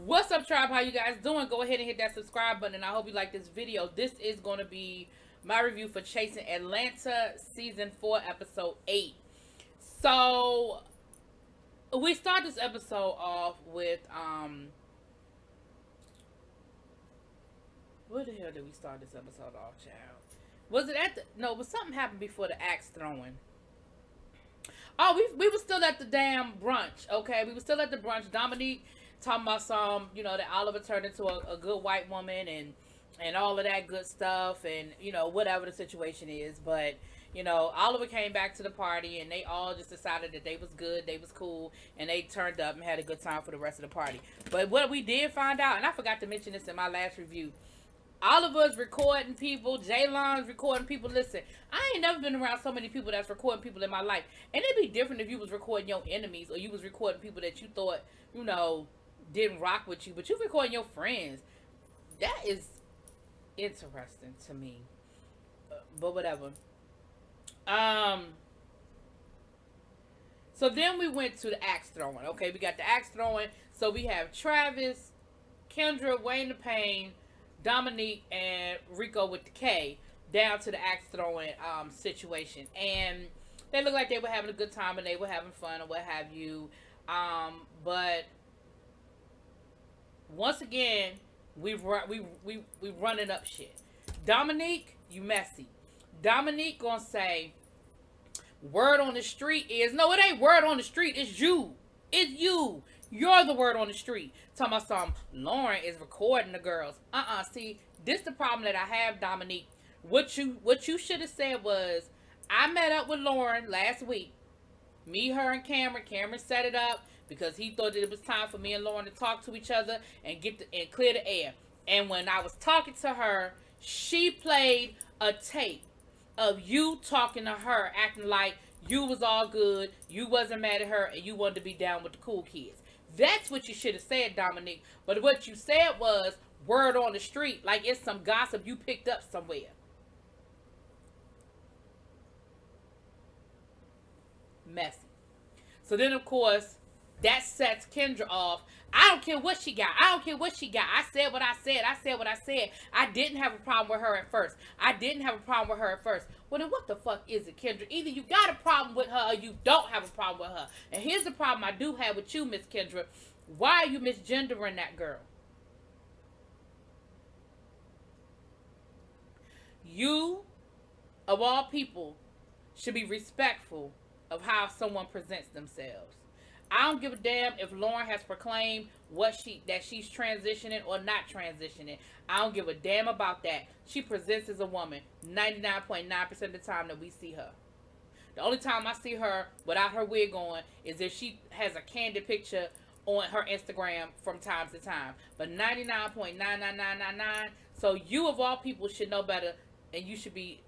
What's up, tribe? How you guys doing? Go ahead and hit that subscribe button, and I hope you like this video. This is going to be my review for Chasing Atlanta Season 4, Episode 8. So, we start this episode off with, where the hell did we start this episode off, child? Was it at the, no, but something happened before the axe throwing. Oh, we were still at the damn brunch, okay? We were still at the brunch. Dominique talking about some, that Oliver turned into a good white woman and all of that good stuff and, whatever the situation is. But, Oliver came back to the party and they all just decided that they was good, they was cool, and they turned up and had a good time for the rest of the party. But what we did find out, and I forgot to mention this in my last review, Oliver's recording people, Jaylon's recording people. Listen, I ain't never been around so many people that's recording people in my life. And it'd be different if you was recording your enemies or you was recording people that you thought, didn't rock with you. But you recording your friends. That is interesting to me. But whatever. So then we went to the axe throwing. Okay, we got the axe throwing. So we have Travis, Kendra, Wayne the Pain, Dominique, and Rico with the K down to the axe throwing situation, and they looked like they were having a good time and they were having fun or what have you. But once again, we running up shit. Dominique, you messy. Dominique gonna say, word on the street is, no, it ain't word on the street. It's you. It's you. You're the word on the street. Talking about some Lauren is recording the girls. See, this the problem that I have, Dominique. What you should have said was, I met up with Lauren last week. Me, her, and Cameron. Cameron set it up because he thought that it was time for me and Lauren to talk to each other and and clear the air. And when I was talking to her, she played a tape of you talking to her, acting like you was all good, you wasn't mad at her, and you wanted to be down with the cool kids. That's what you should have said, Dominique. But what you said was word on the street, like it's some gossip you picked up somewhere. Messy. So then, of course, that sets Kendra off. I don't care what she got. I don't care what she got. I said what I said. I said what I said. I didn't have a problem with her at first. Well, then what the fuck is it, Kendra? Either you got a problem with her or you don't have a problem with her. And here's the problem I do have with you, Miss Kendra. Why are you misgendering that girl? You, of all people, should be respectful of how someone presents themselves. I don't give a damn if Lauren has proclaimed that she's transitioning or not transitioning. I don't give a damn about that. She presents as a woman 99.9% of the time that we see her. The only time I see her without her wig on is if she has a candid picture on her Instagram from time to time. But 99.99999. So you of all people should know better, and you should be,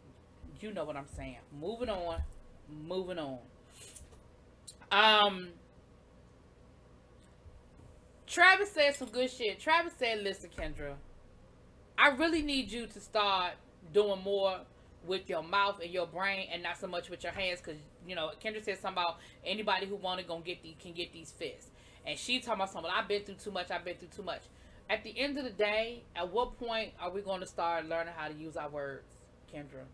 you know what I'm saying. Moving on. Travis said some good shit. Travis said, listen, Kendra, I really need you to start doing more with your mouth and your brain and not so much with your hands. Because, Kendra said something about anybody who wanted can get these fists. And she talking about something, I've been through too much. At the end of the day, at what point are we going to start learning how to use our words, Kendra?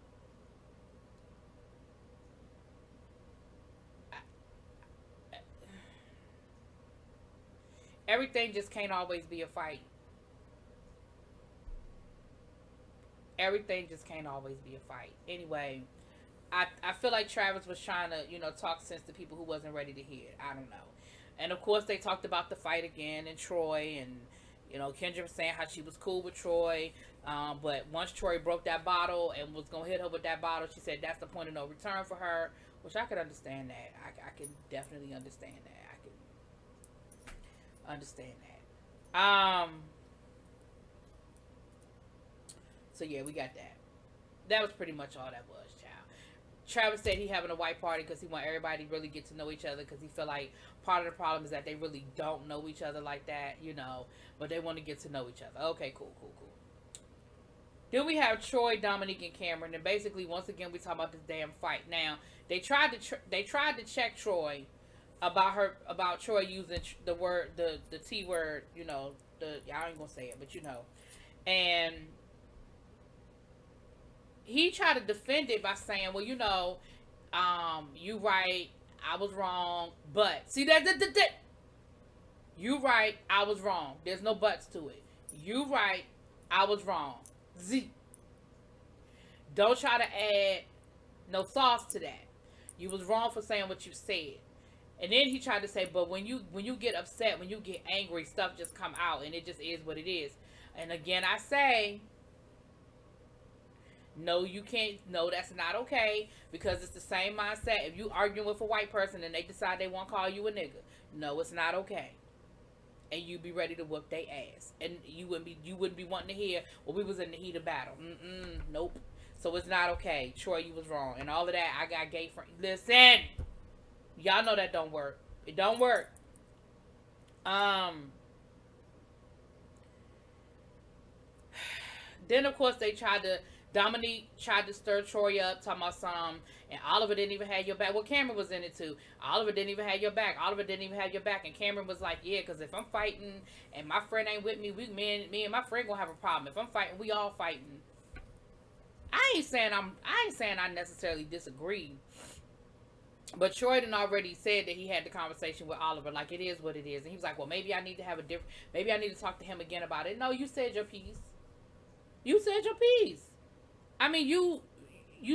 Everything just can't always be a fight. Anyway, I feel like Travis was trying to, talk sense to people who wasn't ready to hear it. I don't know. And of course they talked about the fight again and Troy and, Kendra was saying how she was cool with Troy. But once Troy broke that bottle and was going to hit her with that bottle, she said that's the point of no return for her, which I could understand that. I can definitely understand that. So yeah, we got that. That was pretty much all that was, child. Travis said he having a white party because he want everybody to really get to know each other, because he feel like part of the problem is that they really don't know each other like that, but they want to get to know each other. Okay, cool. Then we have Troy, Dominique, and Cameron, and basically once again we talk about this damn fight. Now they tried to check Troy about Troy using the T word, y'all ain't gonna say it, but you know. And he tried to defend it by saying, well, you know, you right, I was wrong, but see that you right, I was wrong. There's no buts to it. You right, I was wrong. Z. Don't try to add no sauce to that. You was wrong for saying what you said. And then he tried to say, but when you get upset, when you get angry, stuff just come out, and it just is what it is. And again, I say, no, you can't. No, that's not okay, because it's the same mindset. If you arguing with a white person and they decide they want to call you a nigga, no, it's not okay. And you be ready to whoop their ass, and you wouldn't be wanting to hear, well, we was in the heat of battle. Nope. So it's not okay. Troy, you was wrong, and all of that. I got gay friends. Listen, y'all know that don't work. It don't work. Then of course Dominique tried to stir Troy up, talking about some, and Oliver didn't even have your back. Well, Cameron was in it too. Oliver didn't even have your back. Oliver didn't even have your back, and Cameron was like, yeah, because if I'm fighting and my friend ain't with me, me and my friend gonna have a problem. If I'm fighting, we all fighting. I ain't saying I necessarily disagree, but Troy done already said that he had the conversation with Oliver, like it is what it is, and he was like, well, maybe I need to talk to him again about it. No, you said your piece. You said your piece. I mean, you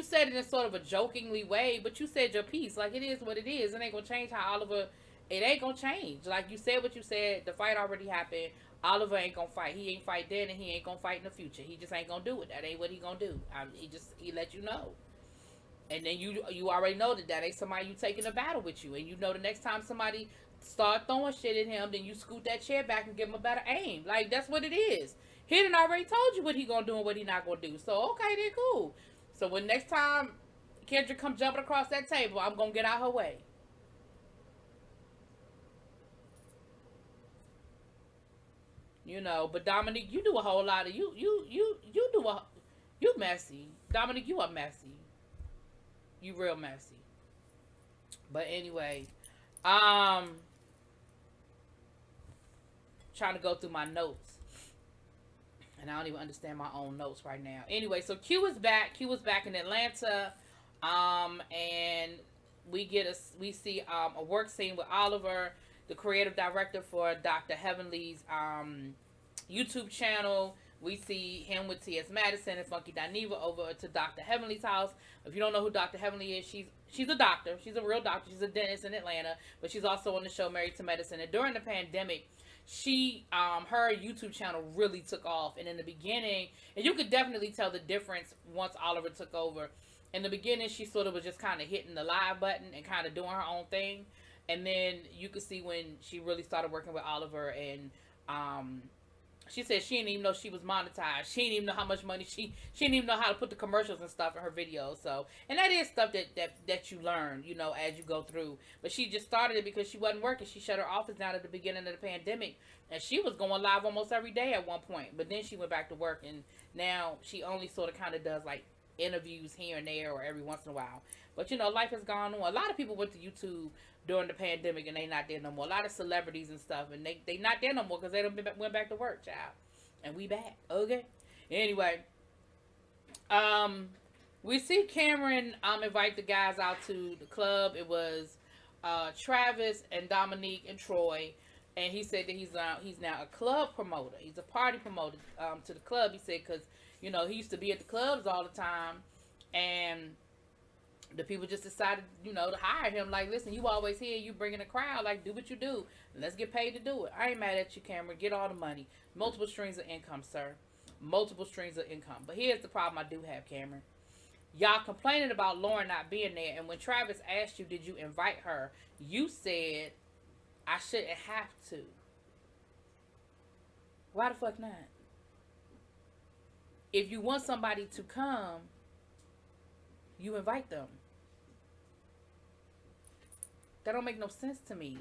said it in sort of a jokingly way, but you said your piece. Like, it is what it is. It ain't gonna change how Oliver. It ain't gonna change. Like, you said what you said. The fight already happened. Oliver ain't gonna fight. He ain't fight then, and he ain't gonna fight in the future. He just ain't gonna do it. That ain't what he gonna do. He let you know. And then you already know that ain't somebody you taking a battle with you. And you know the next time somebody start throwing shit at him, then you scoot that chair back and give him a better aim. Like, that's what it is. He done already told you what he gonna do and what he not gonna do. So, okay, then cool. So, when next time Kendra come jumping across that table, I'm gonna get out her way. You know, but Dominique, you do a whole lot of, you messy. Dominique, you are messy. You real messy. But anyway, trying to go through my notes. And I don't even understand my own notes right now. Anyway, so Q is back. Q was back in Atlanta. And we see a work scene with Oliver, the creative director for Dr. Heavenly's YouTube channel. We see him with T.S. Madison and Funky Dineva over to Dr. Heavenly's house. If you don't know who Dr. Heavenly is, she's a doctor. She's a real doctor. She's a dentist in Atlanta, but she's also on the show Married to Medicine. And during the pandemic, her YouTube channel really took off. And in the beginning, and you could definitely tell the difference once Oliver took over. In the beginning, she sort of was just kind of hitting the live button and kind of doing her own thing. And then you could see when she really started working with Oliver, and she said she didn't even know she was monetized. She didn't even know how much money she didn't even know how to put the commercials and stuff in her videos. So, and that is stuff that you learn, you know, as you go through. But she just started it because she wasn't working. She shut her office down at the beginning of the pandemic, and she was going live almost every day at one point. But then she went back to work, and now she only sort of kind of does like interviews here and there or every once in a while. But you know, life has gone on. A lot of people went to YouTube during the pandemic, and they not there no more. A lot of celebrities and stuff, and they not there no more because they went back to work, child. And we back, okay? Anyway, we see Cameron invite the guys out to the club. It was Travis and Dominique and Troy, and he said that he's now a club promoter. He's a party promoter to the club. He said because you know he used to be at the clubs all the time, and the people just decided, you know, to hire him. Like, listen, you always here, you bringing a crowd. Like, do what you do. Let's get paid to do it. I ain't mad at you, Cameron. Get all the money. Multiple streams of income, sir. Multiple streams of income. But here's the problem I do have, Cameron. Y'all complaining about Lauren not being there. And when Travis asked you, did you invite her? You said, I shouldn't have to. Why the fuck not? If you want somebody to come, you invite them. That don't make no sense to me.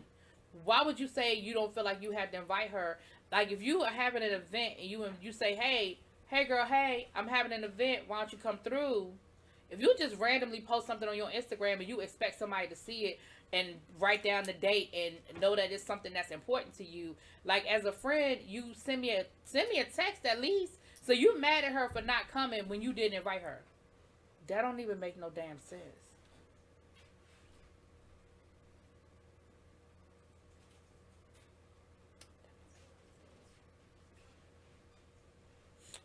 Why would you say you don't feel like you have to invite her? Like, if you are having an event and you say, hey girl, hey, I'm having an event, why don't you come through? If you just randomly post something on your Instagram and you expect somebody to see it, and write down the date and know that it's something that's important to you. Like as a friend, you send me a text at least. So you mad at her for not coming when you didn't invite her. That don't even make no damn sense.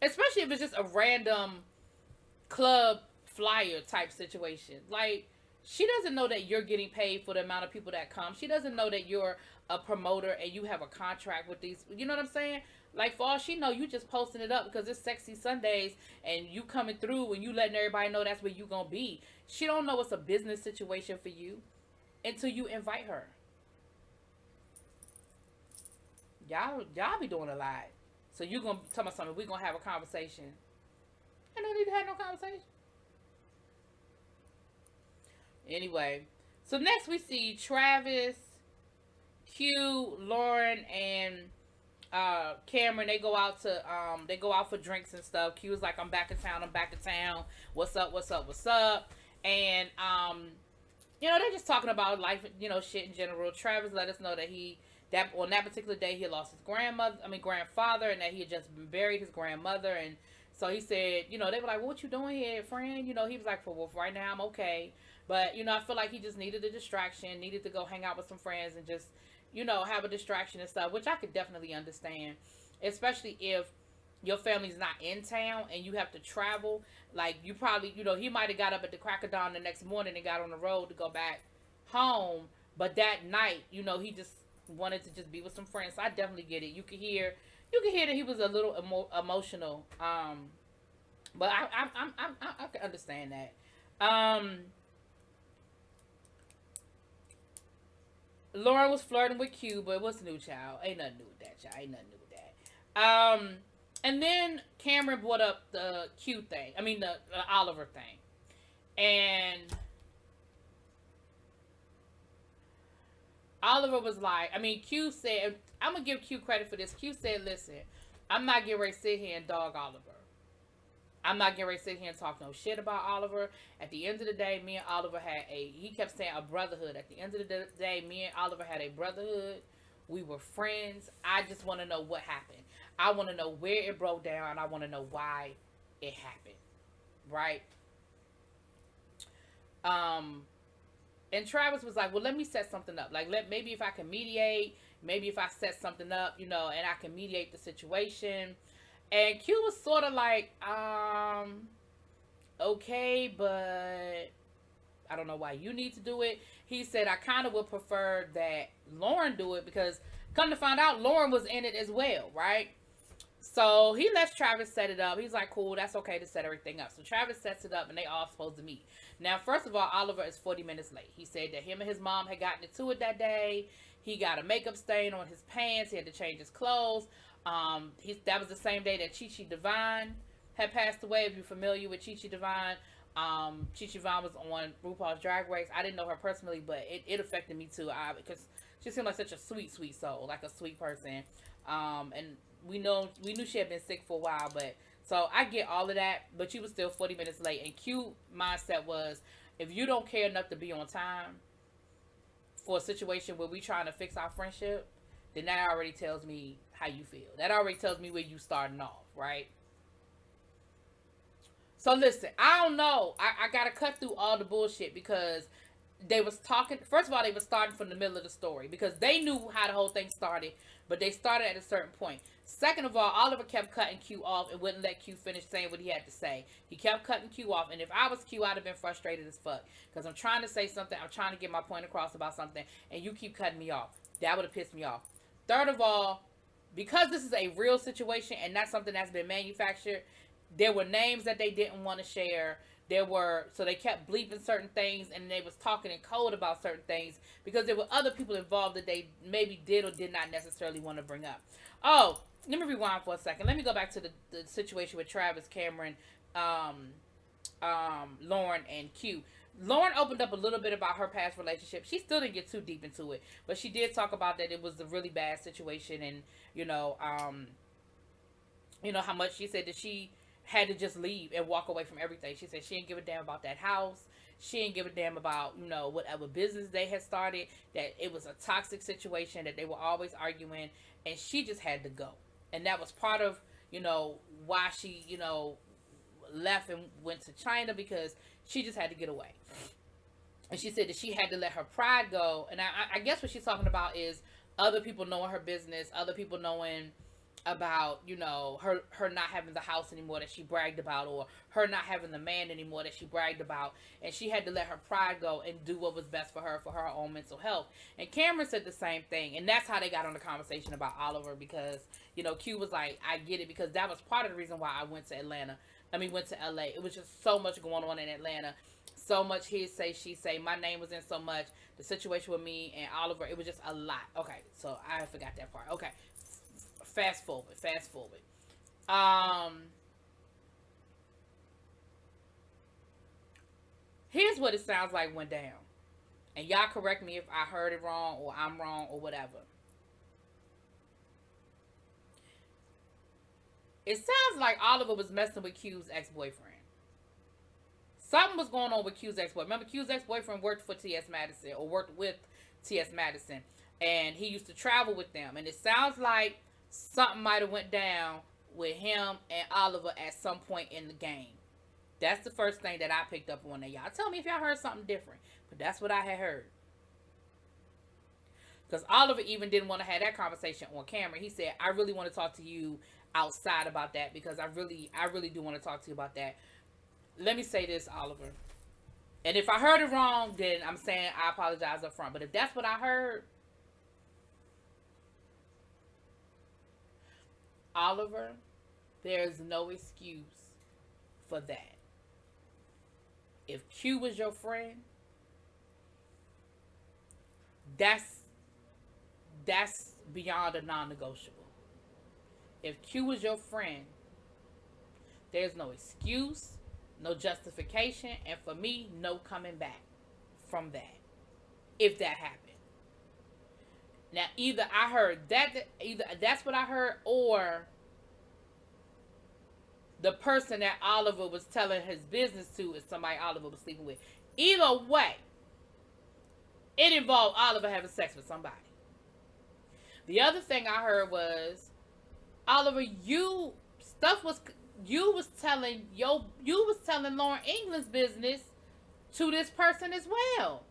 Especially if it's just a random club flyer type situation. Like she doesn't know that you're getting paid for the amount of people that come. She doesn't know that you're a promoter and you have a contract with these. You know what I'm saying? Like for all she know, you just posting it up because it's sexy Sundays and you coming through and you letting everybody know that's where you gonna be. She don't know it's a business situation for you until you invite her. Y'all be doing a lot. So you gonna tell me something? We gonna have a conversation. I don't need to have no conversation. Anyway, so next we see Travis, Q, Lauren, and Cameron. They go out for drinks and stuff. Q was like, I'm back in town. I'm back in town. What's up? What's up? What's up? And they're just talking about life. Shit in general. Travis let us know that that on that particular day he lost his grandfather, and that he had just buried his grandmother. And so he said, they were like, well, what you doing here, friend? He was like, well, right now I'm okay. But, I feel like he just needed a distraction, needed to go hang out with some friends and just, have a distraction and stuff, which I could definitely understand, especially if your family's not in town and you have to travel. Like, you probably, he might have got up at the crack of dawn the next morning and got on the road to go back home. But that night, he just wanted to just be with some friends. So I definitely get it. You could hear that he was a little emotional. But I can understand that. Lauren was flirting with Q, but what's new, child? Ain't nothing new with that, child. Ain't nothing new with that. And then Cameron brought up the Q thing. I mean, the Oliver thing. And Oliver was like, Q said, I'm going to give Q credit for this. Q said, listen, I'm not getting ready to sit here and dog Oliver. I'm not getting ready to sit here and talk no shit about Oliver. At the end of the day, me and Oliver he kept saying a brotherhood. At the end of the day, me and Oliver had a brotherhood. We were friends. I just want to know what happened. I want to know where it broke down. I want to know why it happened. Right? And Travis was like, well, let me set something up. Like, maybe if I can mediate, maybe if I set something up, and I can mediate the situation. And Q was sort of like, okay, but I don't know why you need to do it. He said, I kind of would prefer that Lauren do it because come to find out, Lauren was in it as well, right? So he lets Travis set it up. He's like, cool, that's okay to set everything up. So Travis sets it up and they all supposed to meet. Now, first of all, Oliver is 40 minutes late. He said that him and his mom had gotten into it that day. He got a makeup stain on his pants. He had to change his clothes. That was the same day that Chi Chi Divine had passed away. If you're familiar with Chi Chi Divine, Chi Chi Divine was on RuPaul's Drag Race. I didn't know her personally, but it affected me too. Because she seemed like such a sweet, sweet soul, like a sweet person. And we knew she had been sick for a while, but so I get all of that. But she was still 40 minutes late. And Q mindset was, if you don't care enough to be on time for a situation where we trying to fix our friendship, then that already tells me how you feel. That already tells me where you starting off, right? So listen, I don't know. I gotta cut through all the bullshit because they was talking. First of all, they were starting from the middle of the story because they knew how the whole thing started, but they started at a certain point. Second of all, Oliver kept cutting Q off and wouldn't let Q finish saying what he had to say. He kept cutting Q off, and if I was Q, I'd have been frustrated as fuck because I'm trying to say something. I'm trying to get my point across about something, and you keep cutting me off. That would have pissed me off. Third of all, because this is a real situation and not something that's been manufactured, there were names that they didn't want to share. So they kept bleeping certain things and they was talking in code about certain things because there were other people involved that they maybe did or did not necessarily want to bring up. Oh, let me rewind for a second. Let me go back to the situation with Travis, Cameron, Lauren, and Q. Lauren opened up a little bit about her past relationship. She still didn't get too deep into it, but she did talk about that it was a really bad situation, and how much she said that she had to just leave and walk away from everything. She said she didn't give a damn about that house. She didn't give a damn about, you know, whatever business they had started, that it was a toxic situation, that they were always arguing, and she just had to go. And that was part of, you know, why she, you know, left and went to China, because she just had to get away. And she said that she had to let her pride go. And I guess what she's talking about is other people knowing her business, other people knowing about, you know, her not having the house anymore that she bragged about, or her not having the man anymore that she bragged about, and she had to let her pride go and do what was best for her own mental health. And Cameron said the same thing, and that's how they got on the conversation about Oliver, because, you know, Q was like, I get it, because that was part of the reason why I went to Atlanta. Went to LA. It was just so much going on in Atlanta. So much he say, she say. My name was in so much. The situation with me and Oliver, it was just a lot. Okay, so I forgot that part. Okay, fast forward. Here's what it sounds like went down. And y'all correct me if I heard it wrong, or I'm wrong, or whatever. It sounds like Oliver was messing with Q's ex-boyfriend. Something was going on with Q's ex-boyfriend. Remember, Q's ex-boyfriend worked for T.S. Madison, or worked with T.S. Madison. And he used to travel with them. And it sounds like something might have went down with him and Oliver at some point in the game. That's the first thing that I picked up on there. Y'all tell me if y'all heard something different. But that's what I had heard. Because Oliver even didn't want to have that conversation on camera. He said, I really want to talk to you outside about that, because I really do want to talk to you about that. Let me say this, Oliver. And if I heard it wrong, then I'm saying I apologize up front. But if that's what I heard, Oliver, there's no excuse for that. If Q was your friend, that's beyond a non-negotiable. If Q was your friend, there's no excuse, no justification, and for me, no coming back from that, if that happened. Now, either I heard that, either that's what I heard, or the person that Oliver was telling his business to is somebody Oliver was sleeping with. Either way, it involved Oliver having sex with somebody. The other thing I heard was, Oliver, you was telling Lauren England's business to this person as well.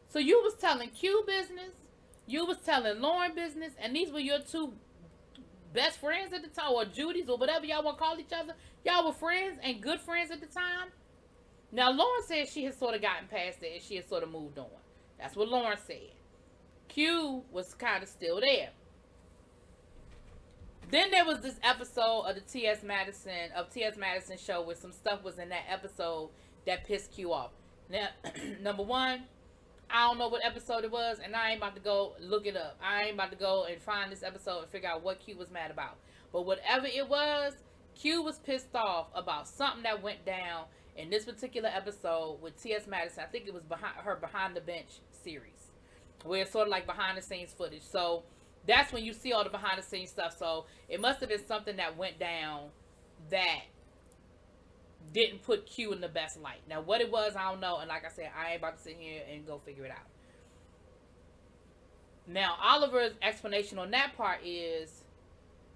So you was telling Q business, you was telling Lauren business, and these were your two best friends at the time, or Judy's, or whatever y'all want to call each other. Y'all were friends and good friends at the time. Now, Lauren said she had sort of gotten past it and she had sort of moved on. That's what Lauren said. Q was kind of still there. Then there was this episode of the T.S. Madison show, where some stuff was in that episode that pissed Q off. Now, number one, I don't know what episode it was, and I ain't about to go look it up. I ain't about to go and find this episode and figure out what Q was mad about. But whatever it was, Q was pissed off about something that went down in this particular episode with T.S. Madison. I think it was Behind the Bench series, where it's sort of like behind the scenes footage. So that's when you see all the behind the scenes stuff. So it must have been something that went down that didn't put Q in the best light. Now, what it was, I don't know. And like I said, I ain't about to sit here and go figure it out. Now, Oliver's explanation on that part is,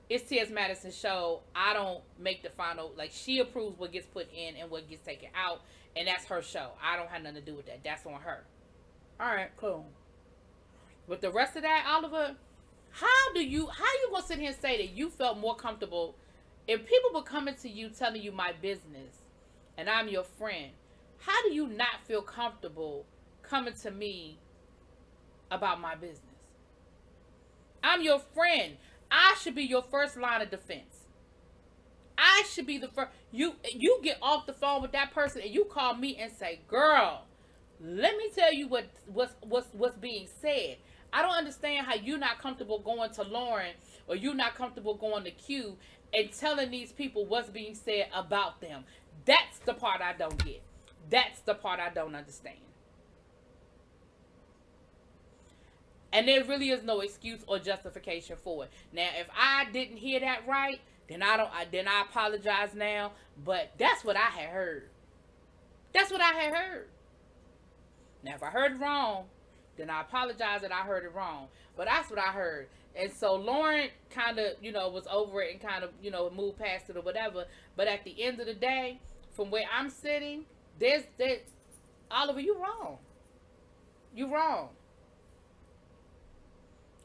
it's T.S. Madison's show. I don't make the final, like, she approves what gets put in and what gets taken out. And that's her show. I don't have nothing to do with that. That's on her. All right, cool. But the rest of that, Oliver, how you gonna sit here and say that you felt more comfortable if people were coming to you telling you my business and I'm your friend? How do you not feel comfortable coming to me about my business? I'm your friend. I should be your first line of defense. I should be the first. You get off the phone with that person and you call me and say, girl, let me tell you what's being said. I don't understand how you're not comfortable going to Lauren, or you're not comfortable going to Q and telling these people what's being said about them. That's the part I don't get. That's the part I don't understand. And there really is no excuse or justification for it. Now, if I didn't hear that right, then I apologize now. But that's what I had heard. That's what I had heard. Now, if I heard it wrong, then I apologize that I heard it wrong. But that's what I heard. And so Lauren kind of, was over it and kind of, moved past it or whatever. But at the end of the day, from where I'm sitting, there's Oliver, you wrong. You wrong.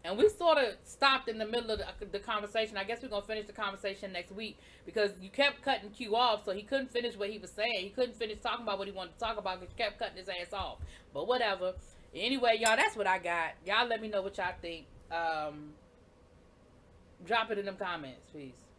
And we sort of stopped in the middle of the conversation. I guess we're going to finish the conversation next week because you kept cutting Q off, so he couldn't finish what he was saying. He couldn't finish talking about what he wanted to talk about because you kept cutting his ass off. But whatever. Anyway, y'all, that's what I got. Y'all let me know what y'all think. Drop it in them comments. Peace.